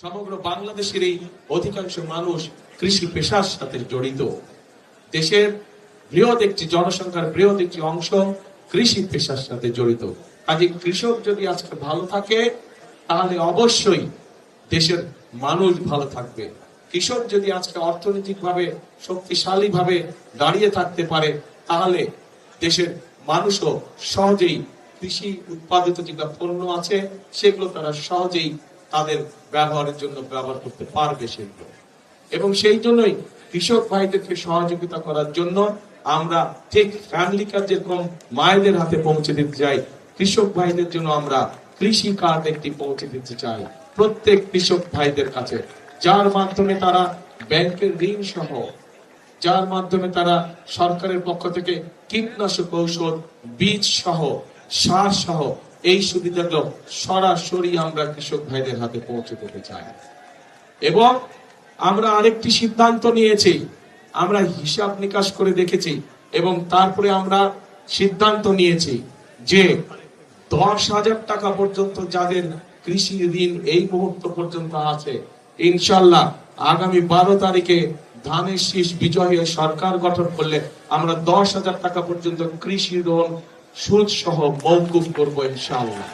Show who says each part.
Speaker 1: সমগ্র বাংলাদেশের এই অধিকাংশ মানুষ কৃষি পেশার সাথে জড়িত। দেশের বৃহৎ একটি জনসংখ্যার বৃহৎ একটি অংশ কৃষি পেশার সাথে জড়িত। কাজে কৃষক যদি আজকে ভালো থাকে তাহলে অবশ্যই দেশের মানুষ ভালো থাকবে। কৃষক যদি আজকে অর্থনৈতিকভাবে শক্তিশালী ভাবে দাঁড়িয়ে থাকতে পারে তাহলে দেশের মানুষও সহজেই কৃষি উৎপাদিত যে পণ্য আছে সেগুলো তারা সহজেই তাদের ব্যবহারের জন্য ব্যবহার করতে পারবে সেগুলো। এবং সেই জন্যই কৃষক ভাইদেরকে সহযোগিতা করার জন্য আমরা ঠিক ফ্যামিলি কার্ড যেরকম মায়েদের হাতে পৌঁছে দিতে চাই, কৃষক ভাইদের জন্য আমরা কৃষি কার্ড একটি পৌঁছে দিতে চাই প্রত্যেক কৃষক ভাইদের কাছে, যার মাধ্যমে তারা ব্যাংকের ঋণ সহ, যার মাধ্যমে তারা সরকারের পক্ষ থেকে কীটনাশক ঔষধ, বীজ সহ, সার সহ এই সুবিধাগুলো সরাসরি আমরা কৃষক ভাইদের হাতে পৌঁছে দিতে চাই। এবং আমরা আরেকটি সিদ্ধান্ত নিয়েছি, আমরা হিসাব নিকাশ করে দেখেছি এবং তারপরে আমরা সিদ্ধান্ত নিয়েছি যে 10,000 টাকা পর্যন্ত যাদের কৃষি ঋণ এই মুহূর্ত পর্যন্ত আছে, ইনশাল্লাহ আগামী 12 তারিখে ধানের শীষ বিজয়ী সরকার গঠন করলে আমরা 10,000 টাকা পর্যন্ত কৃষি ঋণ সুদ সহ মওকুফ করবো ইনশাআল্লাহ।